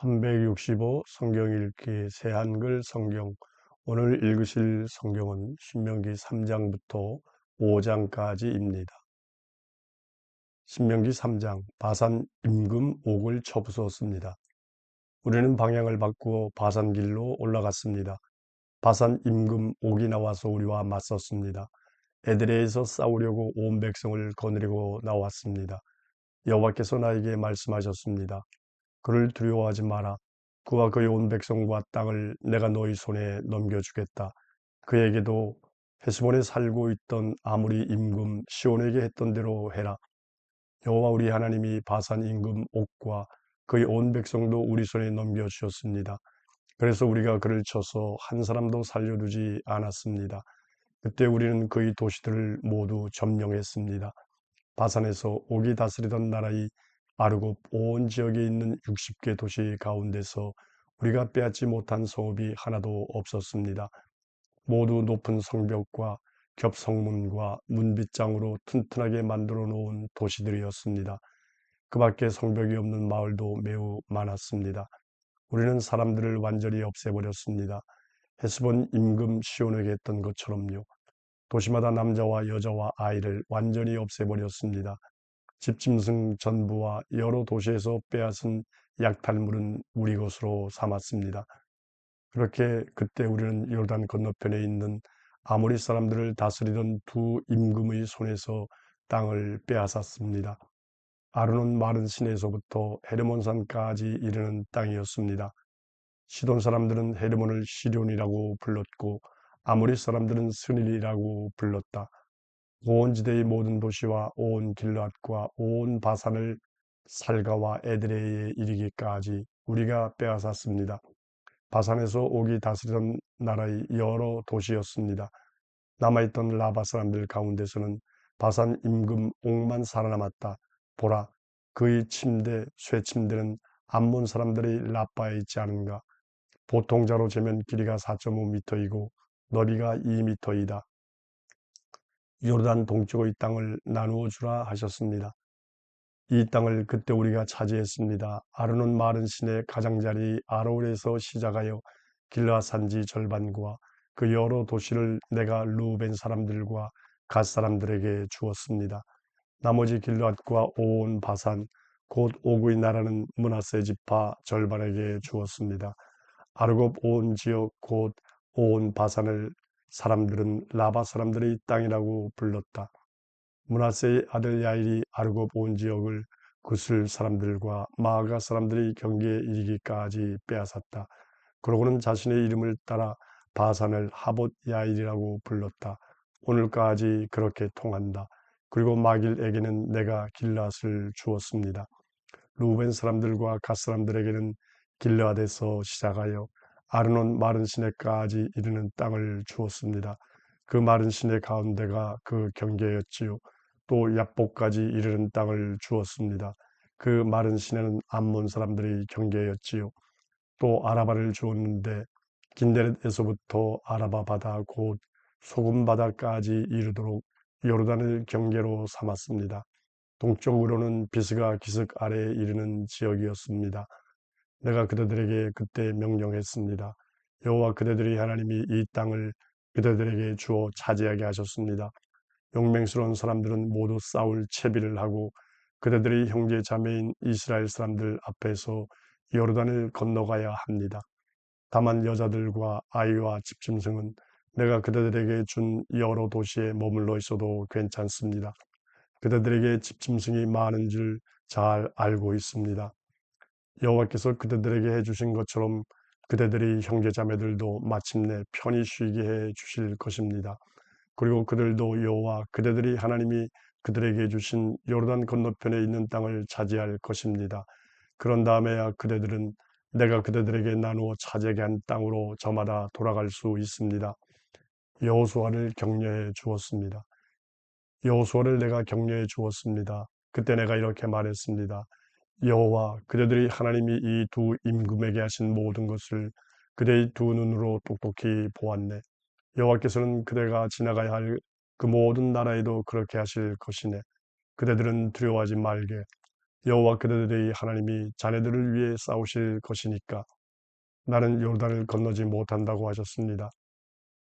365 성경 읽기 새한글 성경. 오늘 읽으실 성경은 신명기 3장부터 5장까지입니다. 신명기 3장. 바산 임금 옥을 쳐부수었습니다. 우리는 방향을 바꾸어 바산길로 올라갔습니다. 바산 임금 옥이 나와서 우리와 맞섰습니다. 에드레에서 싸우려고 온 백성을 거느리고 나왔습니다. 여호와께서 나에게 말씀하셨습니다. 그를 두려워하지 마라. 그와 그의 온 백성과 땅을 내가 너희 손에 넘겨주겠다. 그에게도 헤스본에 살고 있던 아모리 임금 시온에게 했던 대로 해라. 여호와 우리 하나님이 바산 임금 옥과 그의 온 백성도 우리 손에 넘겨주셨습니다. 그래서 우리가 그를 쳐서 한 사람도 살려두지 않았습니다. 그때 우리는 그의 도시들을 모두 점령했습니다. 바산에서 옥이 다스리던 나라의 아르곱 온 지역에 있는 60개 도시 가운데서 우리가 빼앗지 못한 성읍이 하나도 없었습니다. 모두 높은 성벽과 겹성문과 문빗장으로 튼튼하게 만들어 놓은 도시들이었습니다. 그 밖에 성벽이 없는 마을도 매우 많았습니다. 우리는 사람들을 완전히 없애버렸습니다. 헤스본 임금 시온에게 했던 것처럼요. 도시마다 남자와 여자와 아이를 완전히 없애버렸습니다. 집짐승 전부와 여러 도시에서 빼앗은 약탈물은 우리 것으로 삼았습니다. 그렇게 그때 우리는 요르단 건너편에 있는 아모리 사람들을 다스리던 두 임금의 손에서 땅을 빼앗았습니다. 아르논 마른 시내에서부터 헤르몬산까지 이르는 땅이었습니다. 시돈 사람들은 헤르몬을 시련이라고 불렀고 아모리 사람들은 스닐이라고 불렀다. 온 지대의 모든 도시와 온 길앗과 온 바산을 살가와 에드레이에 이르기까지 우리가 빼앗았습니다. 바산에서 옥이 다스리던 나라의 여러 도시였습니다. 남아있던 라바 사람들 가운데서는 바산 임금 옥만 살아남았다. 보라, 그의 침대, 쇠침대는 암몬 사람들의 라바에 있지 않은가. 보통자로 재면 길이가 4.5m이고 너비가 2m이다. 요르단 동쪽의 땅을 나누어 주라 하셨습니다. 이 땅을 그때 우리가 차지했습니다. 아르논 마른 시내 가장자리 아로울에서 시작하여 길라 산지 절반과 그 여러 도시를 내가 루벤 사람들과 갓 사람들에게 주었습니다. 나머지 길앗과 온 바산 곧 오구의 나라는 므낫세 지파 절반에게 주었습니다. 아르곱 온 지역 곧 온 바산을 사람들은 라바 사람들의 땅이라고 불렀다. 므낫세의 아들 야일이 아르곱 온 지역을 구슬 사람들과 마아가 사람들의 경계에 이르기까지 빼앗았다. 그러고는 자신의 이름을 따라 바산을 하봇 야일이라고 불렀다. 오늘까지 그렇게 통한다. 그리고 마길에게는 내가 길앗을 주었습니다. 루벤 사람들과 갓 사람들에게는 길르앗에서 시작하여 아르논 마른 시내까지 이르는 땅을 주었습니다. 그 마른 시내 가운데가 그 경계였지요. 또 야복까지 이르는 땅을 주었습니다. 그 마른 시내는 암몬 사람들의 경계였지요. 또 아라바를 주었는데 긴데렛에서부터 아라바 바다 곧 소금 바다까지 이르도록 요르단을 경계로 삼았습니다. 동쪽으로는 비스가 기슭 아래에 이르는 지역이었습니다. 내가 그대들에게 그때 명령했습니다. 여호와 그대들의 하나님이 이 땅을 그대들에게 주어 차지하게 하셨습니다. 용맹스러운 사람들은 모두 싸울 채비를 하고 그대들의 형제 자매인 이스라엘 사람들 앞에서 요르단을 건너가야 합니다. 다만 여자들과 아이와 집짐승은 내가 그대들에게 준 여러 도시에 머물러 있어도 괜찮습니다. 그대들에게 집짐승이 많은 줄 잘 알고 있습니다. 여호와께서 그대들에게 해주신 것처럼 그대들의 형제자매들도 마침내 편히 쉬게 해 주실 것입니다. 그리고 그들도 여호와 그대들의 하나님이 그들에게 주신 요르단 건너편에 있는 땅을 차지할 것입니다. 그런 다음에야 그대들은 내가 그대들에게 나누어 차지하게 한 땅으로 저마다 돌아갈 수 있습니다. 여호수아를 격려해 주었습니다. 여호수아를 내가 격려해 주었습니다. 그때 내가 이렇게 말했습니다. 여호와 그대들의 하나님이 이 두 임금에게 하신 모든 것을 그대의 두 눈으로 똑똑히 보았네. 여호와께서는 그대가 지나가야 할 그 모든 나라에도 그렇게 하실 것이네. 그대들은 두려워하지 말게. 여호와 그대들의 하나님이 자네들을 위해 싸우실 것이니까 나는 요르단을 건너지 못한다고 하셨습니다.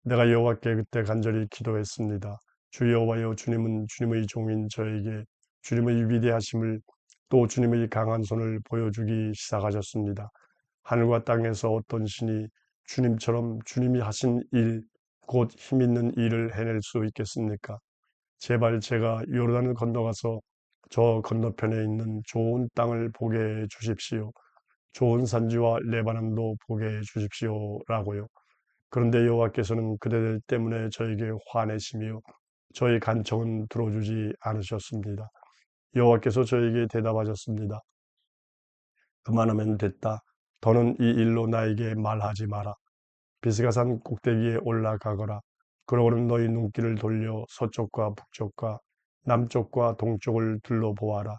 내가 여호와께 그때 간절히 기도했습니다. 주 여호와여, 주님은 주님의 종인 저에게 주님의 위대하심을 또 주님의 강한 손을 보여주기 시작하셨습니다. 하늘과 땅에서 어떤 신이 주님처럼 주님이 하신 일, 곧 힘있는 일을 해낼 수 있겠습니까? 제발 제가 요르단을 건너가서 저 건너편에 있는 좋은 땅을 보게 해 주십시오. 좋은 산지와 레바논도 보게 해 주십시오라고요. 그런데 여호와께서는 그대들 때문에 저에게 화내시며 저의 간청은 들어주지 않으셨습니다. 여호와께서 저에게 대답하셨습니다. 그만하면 됐다. 더는 이 일로 나에게 말하지 마라. 비스가산 꼭대기에 올라가거라. 그러고는 너희 눈길을 돌려 서쪽과 북쪽과 남쪽과 동쪽을 둘러보아라.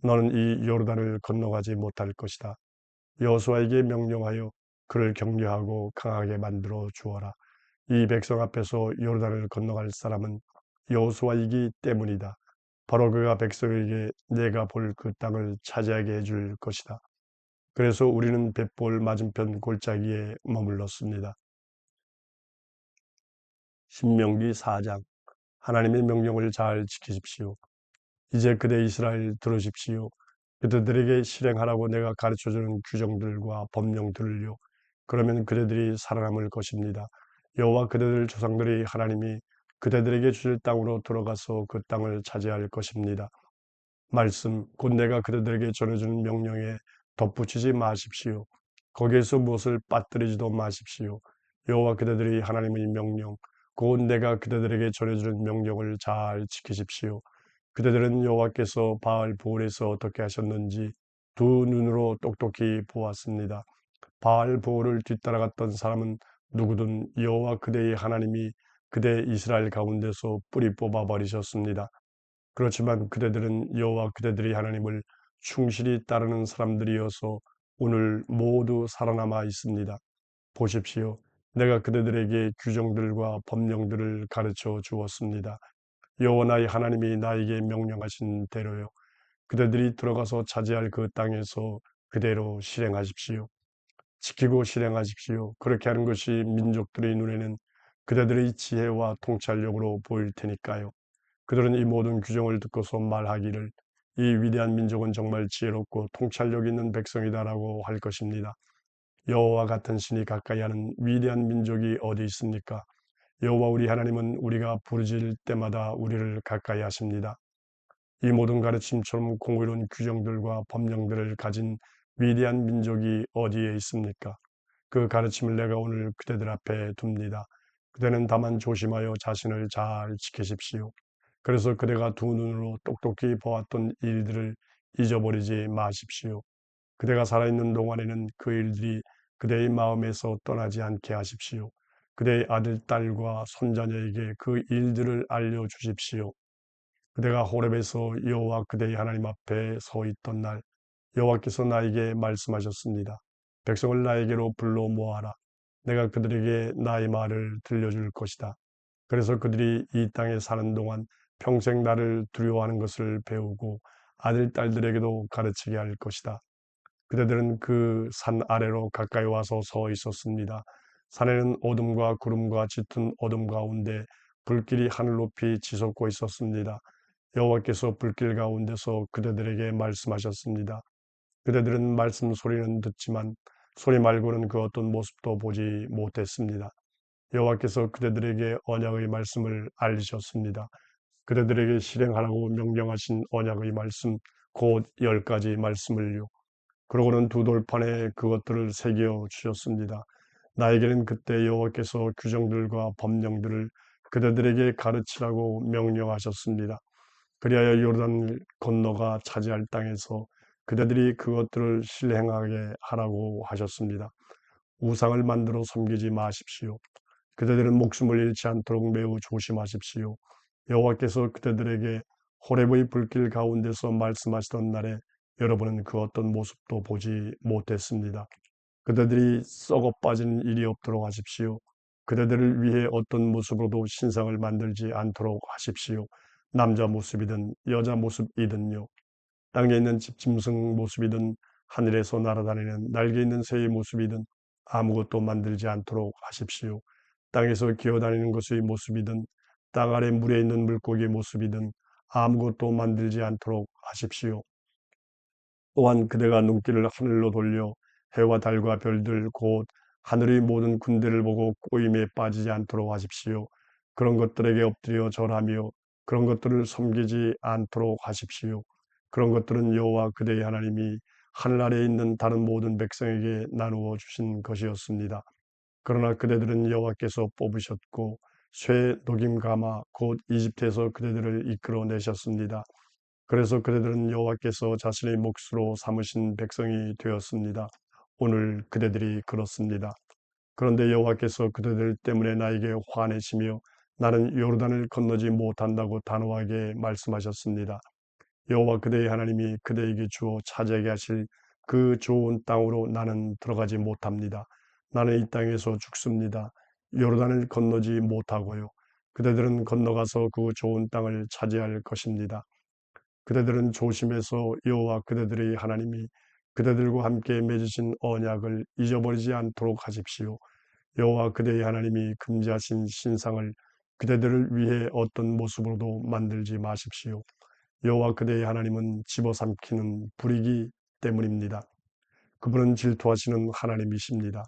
너는 이 요르단을 건너가지 못할 것이다. 여호수아에게 명령하여 그를 격려하고 강하게 만들어 주어라. 이 백성 앞에서 요르단을 건너갈 사람은 여호수아이기 때문이다. 바로 그가 백성에게 내가 볼 그 땅을 차지하게 해줄 것이다. 그래서 우리는 벳볼 맞은편 골짜기에 머물렀습니다. 신명기 4장. 하나님의 명령을 잘 지키십시오. 이제 그대 이스라엘 들으십시오. 그대들에게 실행하라고 내가 가르쳐주는 규정들과 법령들을요. 그러면 그대들이 살아남을 것입니다. 여호와 그대들 조상들의 하나님이 그대들에게 주실 땅으로 들어가서 그 땅을 차지할 것입니다. 말씀, 곧 내가 그대들에게 전해주는 명령에 덧붙이지 마십시오. 거기에서 무엇을 빠뜨리지도 마십시오. 여호와 그대들의 하나님의 명령, 곧 내가 그대들에게 전해주는 명령을 잘 지키십시오. 그대들은 여호와께서 바알보올에서 어떻게 하셨는지 두 눈으로 똑똑히 보았습니다. 바알보올을 뒤따라갔던 사람은 누구든 여호와 그대의 하나님이 그대 이스라엘 가운데서 뿌리 뽑아 버리셨습니다. 그렇지만 그대들은 여호와 그대들의 하나님을 충실히 따르는 사람들이어서 오늘 모두 살아남아 있습니다. 보십시오. 내가 그대들에게 규정들과 법령들을 가르쳐 주었습니다. 여호와 나의 하나님이 나에게 명령하신 대로요. 그대들이 들어가서 차지할 그 땅에서 그대로 실행하십시오. 지키고 실행하십시오. 그렇게 하는 것이 민족들의 눈에는 그대들의 지혜와 통찰력으로 보일 테니까요. 그들은 이 모든 규정을 듣고서 말하기를 이 위대한 민족은 정말 지혜롭고 통찰력 있는 백성이다라고 할 것입니다. 여호와 같은 신이 가까이 하는 위대한 민족이 어디 있습니까? 여호와 우리 하나님은 우리가 부르짖을 때마다 우리를 가까이 하십니다. 이 모든 가르침처럼 공의로운 규정들과 법령들을 가진 위대한 민족이 어디에 있습니까? 그 가르침을 내가 오늘 그대들 앞에 둡니다. 그대는 다만 조심하여 자신을 잘 지키십시오. 그래서 그대가 두 눈으로 똑똑히 보았던 일들을 잊어버리지 마십시오. 그대가 살아있는 동안에는 그 일들이 그대의 마음에서 떠나지 않게 하십시오. 그대의 아들, 딸과 손자녀에게 그 일들을 알려주십시오. 그대가 호렙에서 여호와 그대의 하나님 앞에 서 있던 날 여호와께서 나에게 말씀하셨습니다. 백성을 나에게로 불러 모아라. 내가 그들에게 나의 말을 들려줄 것이다. 그래서 그들이 이 땅에 사는 동안 평생 나를 두려워하는 것을 배우고 아들, 딸들에게도 가르치게 할 것이다. 그대들은 그 산 아래로 가까이 와서 서 있었습니다. 산에는 어둠과 구름과 짙은 어둠 가운데 불길이 하늘 높이 치솟고 있었습니다. 여호와께서 불길 가운데서 그대들에게 말씀하셨습니다. 그대들은 말씀 소리는 듣지만 소리 말고는 그 어떤 모습도 보지 못했습니다. 여호와께서 그대들에게 언약의 말씀을 알리셨습니다. 그대들에게 실행하라고 명령하신 언약의 말씀 곧 10가지 말씀을요. 그러고는 두 돌판에 그것들을 새겨 주셨습니다. 나에게는 그때 여호와께서 규정들과 법령들을 그대들에게 가르치라고 명령하셨습니다. 그리하여 요르단을 건너가 차지할 땅에서 그대들이 그것들을 실행하게 하라고 하셨습니다. 우상을 만들어 섬기지 마십시오. 그대들은 목숨을 잃지 않도록 매우 조심하십시오. 여호와께서 그대들에게 호렙의 불길 가운데서 말씀하시던 날에 여러분은 그 어떤 모습도 보지 못했습니다. 그대들이 썩어 빠지는 일이 없도록 하십시오. 그대들을 위해 어떤 모습으로도 신상을 만들지 않도록 하십시오. 남자 모습이든 여자 모습이든요. 땅에 있는 집짐승 모습이든 하늘에서 날아다니는 날개 있는 새의 모습이든 아무것도 만들지 않도록 하십시오. 땅에서 기어다니는 것의 모습이든 땅 아래 물에 있는 물고기의 모습이든 아무것도 만들지 않도록 하십시오. 또한 그대가 눈길을 하늘로 돌려 해와 달과 별들 곧 하늘의 모든 군대를 보고 꼬임에 빠지지 않도록 하십시오. 그런 것들에게 엎드려 절하며 그런 것들을 섬기지 않도록 하십시오. 그런 것들은 여호와 그대의 하나님이 하늘 아래에 있는 다른 모든 백성에게 나누어 주신 것이었습니다. 그러나 그대들은 여호와께서 뽑으셨고 쇠 녹임 가마 곧 이집트에서 그대들을 이끌어내셨습니다. 그래서 그대들은 여호와께서 자신의 몫으로 삼으신 백성이 되었습니다. 오늘 그대들이 그렇습니다. 그런데 여호와께서 그대들 때문에 나에게 화내시며 나는 요르단을 건너지 못한다고 단호하게 말씀하셨습니다. 여호와 그대의 하나님이 그대에게 주어 차지하게 하실 그 좋은 땅으로 나는 들어가지 못합니다. 나는 이 땅에서 죽습니다. 요르단을 건너지 못하고요. 그대들은 건너가서 그 좋은 땅을 차지할 것입니다. 그대들은 조심해서 여호와 그대들의 하나님이 그대들과 함께 맺으신 언약을 잊어버리지 않도록 하십시오. 여호와 그대의 하나님이 금지하신 신상을 그대들을 위해 어떤 모습으로도 만들지 마십시오. 여호와 그대의 하나님은 집어삼키는 불이기 때문입니다. 그분은 질투하시는 하나님이십니다.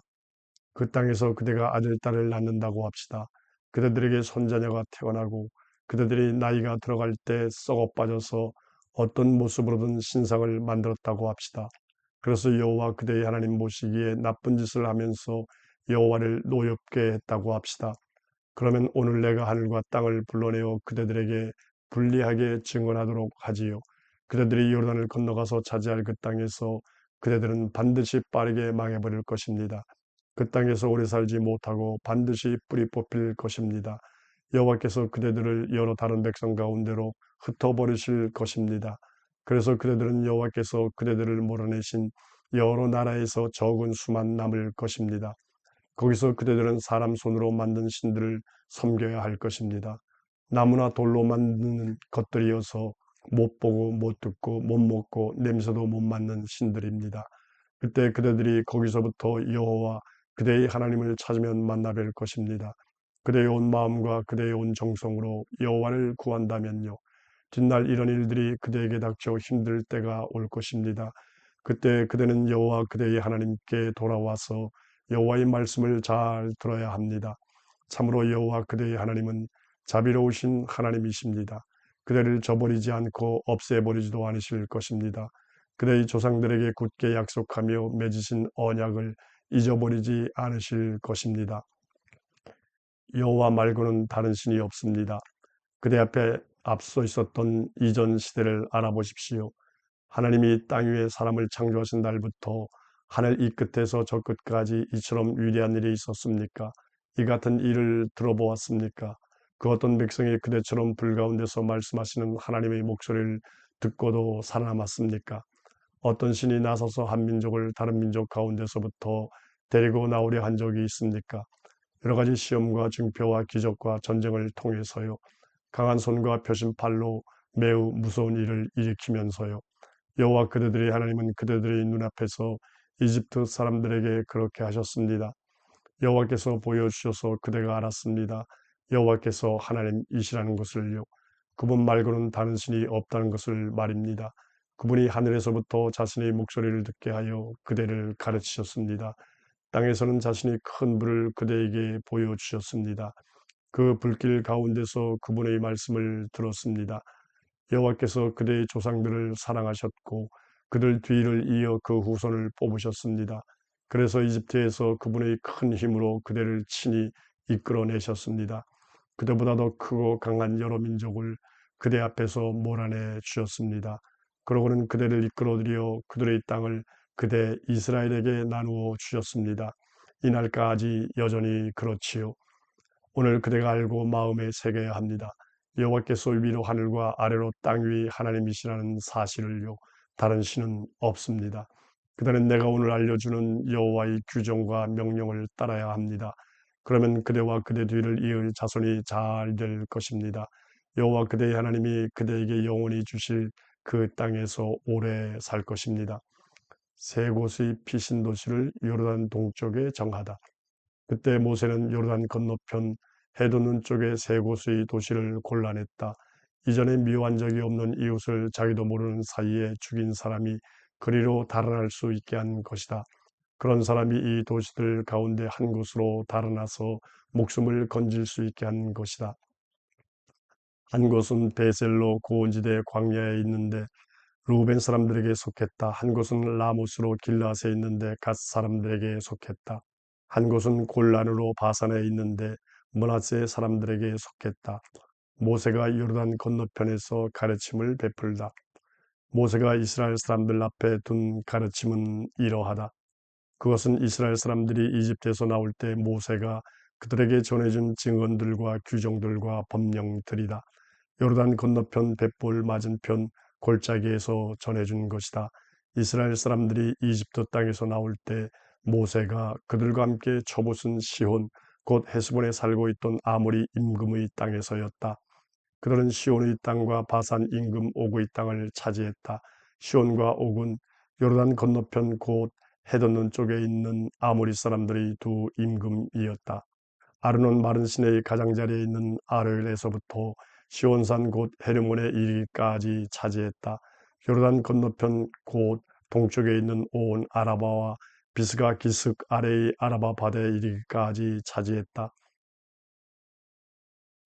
그 땅에서 그대가 아들, 딸을 낳는다고 합시다. 그대들에게 손자녀가 태어나고 그대들이 나이가 들어갈 때 썩어 빠져서 어떤 모습으로든 신상을 만들었다고 합시다. 그래서 여호와 그대의 하나님 모시기에 나쁜 짓을 하면서 여호와를 노엽게 했다고 합시다. 그러면 오늘 내가 하늘과 땅을 불러내어 그대들에게 불리하게 증언하도록 하지요. 그대들이 요르단을 건너가서 차지할 그 땅에서 그대들은 반드시 빠르게 망해버릴 것입니다. 그 땅에서 오래 살지 못하고 반드시 뿌리 뽑힐 것입니다. 여호와께서 그대들을 여러 다른 백성 가운데로 흩어버리실 것입니다. 그래서 그대들은 여호와께서 그대들을 몰아내신 여러 나라에서 적은 수만 남을 것입니다. 거기서 그대들은 사람 손으로 만든 신들을 섬겨야 할 것입니다. 나무나 돌로 만드는 것들이어서 못 보고 못 듣고 못 먹고 냄새도 못 맡는 신들입니다. 그때 그대들이 거기서부터 여호와 그대의 하나님을 찾으면 만나 뵐 것입니다. 그대의 온 마음과 그대의 온 정성으로 여호와를 구한다면요. 뒷날 이런 일들이 그대에게 닥쳐 힘들 때가 올 것입니다. 그때 그대는 여호와 그대의 하나님께 돌아와서 여호와의 말씀을 잘 들어야 합니다. 참으로 여호와 그대의 하나님은 자비로우신 하나님이십니다. 그대를 저버리지 않고 없애버리지도 않으실 것입니다. 그대의 조상들에게 굳게 약속하며 맺으신 언약을 잊어버리지 않으실 것입니다. 여호와 말고는 다른 신이 없습니다. 그대 앞에 앞서 있었던 이전 시대를 알아보십시오. 하나님이 땅 위에 사람을 창조하신 날부터 하늘 이 끝에서 저 끝까지 이처럼 위대한 일이 있었습니까? 이 같은 일을 들어보았습니까? 그 어떤 백성이 그대처럼 불 가운데서 말씀하시는 하나님의 목소리를 듣고도 살아남았습니까? 어떤 신이 나서서 한 민족을 다른 민족 가운데서부터 데리고 나오려 한 적이 있습니까? 여러 가지 시험과 증표와 기적과 전쟁을 통해서요. 강한 손과 펴신 팔로 매우 무서운 일을 일으키면서요. 여호와 그대들의 하나님은 그대들의 눈앞에서 이집트 사람들에게 그렇게 하셨습니다. 여호와께서 보여주셔서 그대가 알았습니다. 여호와께서 하나님이시라는 것을요. 그분 말고는 다른 신이 없다는 것을 말입니다. 그분이 하늘에서부터 자신의 목소리를 듣게 하여 그대를 가르치셨습니다. 땅에서는 자신이 큰 불을 그대에게 보여주셨습니다. 그 불길 가운데서 그분의 말씀을 들었습니다. 여호와께서 그대의 조상들을 사랑하셨고 그들 뒤를 이어 그 후손을 뽑으셨습니다. 그래서 이집트에서 그분의 큰 힘으로 그대를 친히 이끌어내셨습니다. 그대보다 더 크고 강한 여러 민족을 그대 앞에서 몰아내 주셨습니다. 그러고는 그대를 이끌어들여 그들의 땅을 그대 이스라엘에게 나누어 주셨습니다. 이날까지 여전히 그렇지요. 오늘 그대가 알고 마음에 새겨야 합니다. 여호와께서 위로 하늘과 아래로 땅 위 하나님이시라는 사실을요. 다른 신은 없습니다. 그대는 내가 오늘 알려주는 여호와의 규정과 명령을 따라야 합니다. 그러면 그대와 그대 뒤를 이을 자손이 잘 될 것입니다. 여호와 그대의 하나님이 그대에게 영원히 주실 그 땅에서 오래 살 것입니다. 세 곳의 피신 도시를 요르단 동쪽에 정하다. 그때 모세는 요르단 건너편 해돋는 쪽에 세 곳의 도시를 골라냈다. 이전에 미워한 적이 없는 이웃을 자기도 모르는 사이에 죽인 사람이 그리로 달아날 수 있게 한 것이다. 그런 사람이 이 도시들 가운데 한 곳으로 달아나서 목숨을 건질 수 있게 한 것이다. 한 곳은 베셀로 고온지대 광야에 있는데 루벤 사람들에게 속했다. 한 곳은 라모스로 길라스에 있는데 갓 사람들에게 속했다. 한 곳은 골란으로 바산에 있는데 므낫세 사람들에게 속했다. 모세가 요르단 건너편에서 가르침을 베풀다. 모세가 이스라엘 사람들 앞에 둔 가르침은 이러하다. 그것은 이스라엘 사람들이 이집트에서 나올 때 모세가 그들에게 전해준 증언들과 규정들과 법령들이다. 요르단 건너편 벳볼 맞은편 골짜기에서 전해준 것이다. 이스라엘 사람들이 이집트 땅에서 나올 때 모세가 그들과 함께 초보슨 시혼 곧 헤스본에 살고 있던 아모리 임금의 땅에서였다. 그들은 시온의 땅과 바산 임금 오그의 땅을 차지했다. 시온과 옥은 요르단 건너편 곧 해돋는 쪽에 있는 아모리 사람들의 두 임금이었다. 아르논 마른 시내의 가장자리에 있는 아르엘에서부터 시온산 곧 헤르몬에 이르기까지 차지했다. 요르단 건너편 곧 동쪽에 있는 온 아라바와 비스가 기슭 아래의 아라바 바다에 이르기까지 차지했다.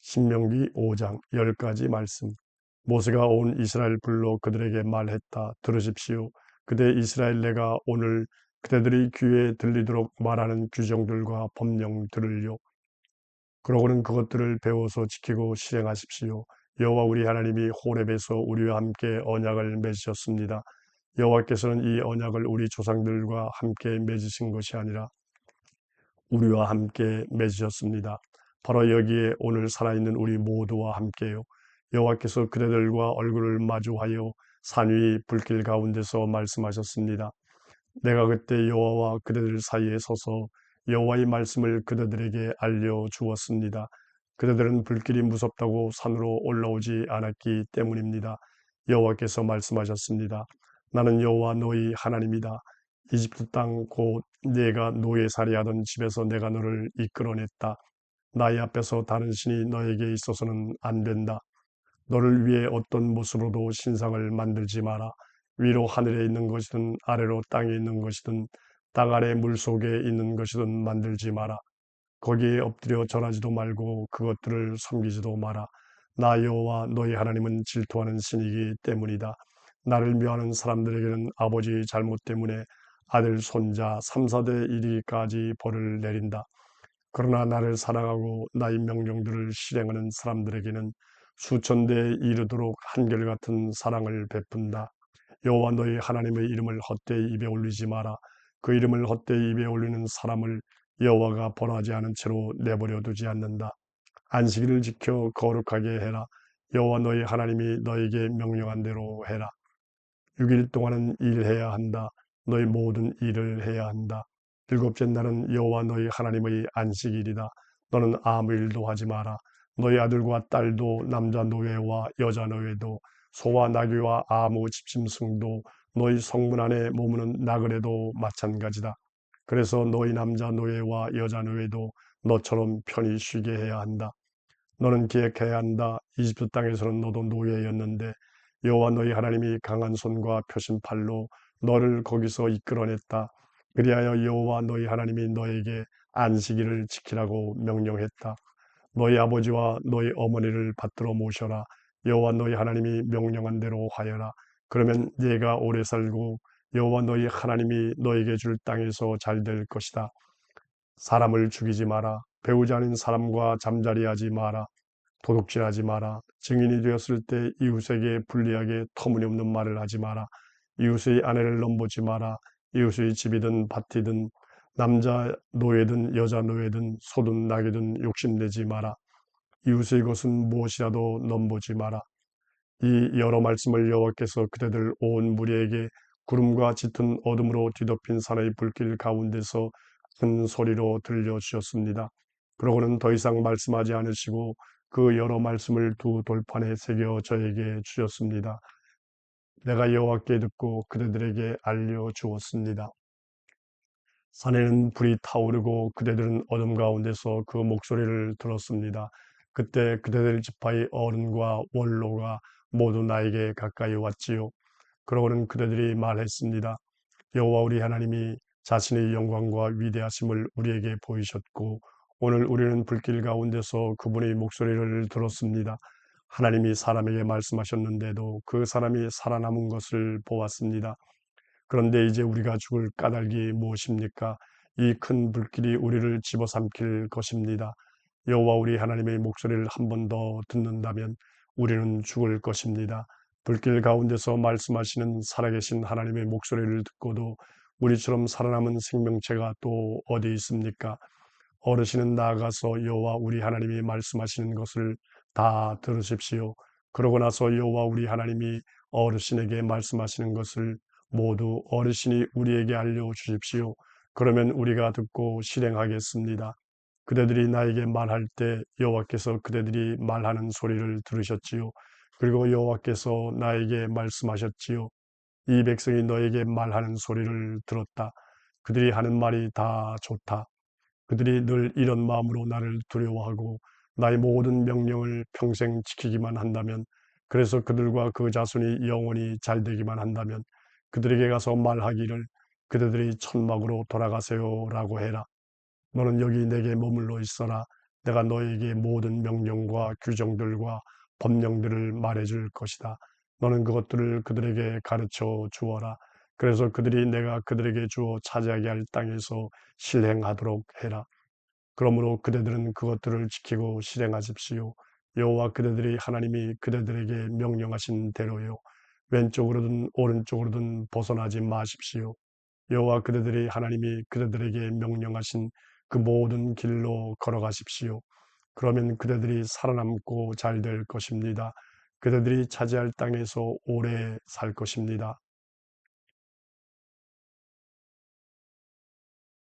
신명기 5장 10가지 말씀. 모세가 온 이스라엘 불러 그들에게 말했다. 들으십시오. 그대 이스라엘 내가 오늘 그대들의 귀에 들리도록 말하는 규정들과 법령들을요. 그러고는 그것들을 배워서 지키고 실행하십시오. 여호와 우리 하나님이 호렙에서 우리와 함께 언약을 맺으셨습니다. 여호와께서는 이 언약을 우리 조상들과 함께 맺으신 것이 아니라 우리와 함께 맺으셨습니다. 바로 여기에 오늘 살아있는 우리 모두와 함께요. 여호와께서 그대들과 얼굴을 마주하여 산 위 불길 가운데서 말씀하셨습니다. 내가 그때 여호와와 그대들 사이에 서서 여호와의 말씀을 그대들에게 알려주었습니다. 그대들은 불길이 무섭다고 산으로 올라오지 않았기 때문입니다. 여호와께서 말씀하셨습니다. 나는 여호와 너희 하나님이다. 이집트 땅 곧 네가 노예살이하던 집에서 내가 너를 이끌어냈다. 나의 앞에서 다른 신이 너에게 있어서는 안 된다. 너를 위해 어떤 모습으로도 신상을 만들지 마라. 위로 하늘에 있는 것이든 아래로 땅에 있는 것이든 땅 아래 물속에 있는 것이든 만들지 마라. 거기에 엎드려 절하지도 말고 그것들을 섬기지도 마라. 나 여호와 너희 하나님은 질투하는 신이기 때문이다. 나를 묘하는 사람들에게는 아버지 잘못 때문에 아들 손자 3, 4대 이르기까지 벌을 내린다. 그러나 나를 사랑하고 나의 명령들을 실행하는 사람들에게는 수천 대에 이르도록 한결같은 사랑을 베푼다. 여호와 너희 하나님의 이름을 헛되이 입에 올리지 마라. 그 이름을 헛되이 입에 올리는 사람을 여호와가 벌하지 않은 채로 내버려 두지 않는다. 안식일을 지켜 거룩하게 해라. 여호와 너희 하나님이 너에게 명령한 대로 해라. 6일 동안은 일해야 한다. 너희 모든 일을 해야 한다. 일곱째 날은 여호와 너희 하나님의 안식일이다. 너는 아무 일도 하지 마라. 너희 아들과 딸도 남자 노예와 여자 노예도 소와 나귀와 아무 집짐승도 너희 성문 안에 머무는 나그네도 마찬가지다. 그래서 너희 남자 노예와 여자 노예도 너처럼 편히 쉬게 해야 한다. 너는 기억해야 한다. 이집트 땅에서는 너도 노예였는데 여호와 너희 하나님이 강한 손과 표신 팔로 너를 거기서 이끌어냈다. 그리하여 여호와 너희 하나님이 너에게 안식일을 지키라고 명령했다. 너희 아버지와 너희 어머니를 받들어 모셔라. 여호와 너희 하나님이 명령한 대로 하여라. 그러면 네가 오래 살고 여호와 너희 하나님이 너에게 줄 땅에서 잘 될 것이다. 사람을 죽이지 마라. 배우자 아닌 사람과 잠자리하지 마라. 도둑질하지 마라. 증인이 되었을 때 이웃에게 불리하게 터무니없는 말을 하지 마라. 이웃의 아내를 넘보지 마라. 이웃의 집이든 밭이든 남자 노예든 여자 노예든 소든 낙이든 욕심내지 마라. 이웃의 것은 무엇이라도 넘보지 마라. 이 여러 말씀을 여호와께서 그대들 온 무리에게 구름과 짙은 어둠으로 뒤덮인 산의 불길 가운데서 큰 소리로 들려주셨습니다. 그러고는 더 이상 말씀하지 않으시고 그 여러 말씀을 두 돌판에 새겨 저에게 주셨습니다. 내가 여호와께 듣고 그대들에게 알려주었습니다. 산에는 불이 타오르고 그대들은 어둠 가운데서 그 목소리를 들었습니다. 그때 그대들 지파의 어른과 원로가 모두 나에게 가까이 왔지요. 그러고는 그대들이 말했습니다. 여호와 우리 하나님이 자신의 영광과 위대하심을 우리에게 보이셨고 오늘 우리는 불길 가운데서 그분의 목소리를 들었습니다. 하나님이 사람에게 말씀하셨는데도 그 사람이 살아남은 것을 보았습니다. 그런데 이제 우리가 죽을 까닭이 무엇입니까? 이 큰 불길이 우리를 집어삼킬 것입니다. 여호와 우리 하나님의 목소리를 한 번 더 듣는다면 우리는 죽을 것입니다. 불길 가운데서 말씀하시는 살아계신 하나님의 목소리를 듣고도 우리처럼 살아남은 생명체가 또 어디 있습니까? 어르신은 나아가서 여호와 우리 하나님이 말씀하시는 것을 다 들으십시오. 그러고 나서 여호와 우리 하나님이 어르신에게 말씀하시는 것을 모두 어르신이 우리에게 알려주십시오. 그러면 우리가 듣고 실행하겠습니다. 그대들이 나에게 말할 때 여호와께서 그대들이 말하는 소리를 들으셨지요. 그리고 여호와께서 나에게 말씀하셨지요. 이 백성이 너에게 말하는 소리를 들었다. 그들이 하는 말이 다 좋다. 그들이 늘 이런 마음으로 나를 두려워하고 나의 모든 명령을 평생 지키기만 한다면, 그래서 그들과 그 자손이 영원히 잘 되기만 한다면 그들에게 가서 말하기를 그대들이 천막으로 돌아가세요라고 해라. 너는 여기 내게 머물러 있어라. 내가 너에게 모든 명령과 규정들과 법령들을 말해줄 것이다. 너는 그것들을 그들에게 가르쳐 주어라. 그래서 그들이 내가 그들에게 주어 차지하게 할 땅에서 실행하도록 해라. 그러므로 그대들은 그것들을 지키고 실행하십시오. 여호와 그대들이 하나님이 그대들에게 명령하신 대로요. 왼쪽으로든 오른쪽으로든 벗어나지 마십시오. 여호와 그대들이 하나님이 그대들에게 명령하신 그 모든 길로 걸어가십시오. 그러면 그대들이 살아남고 잘 될 것입니다. 그대들이 차지할 땅에서 오래 살 것입니다.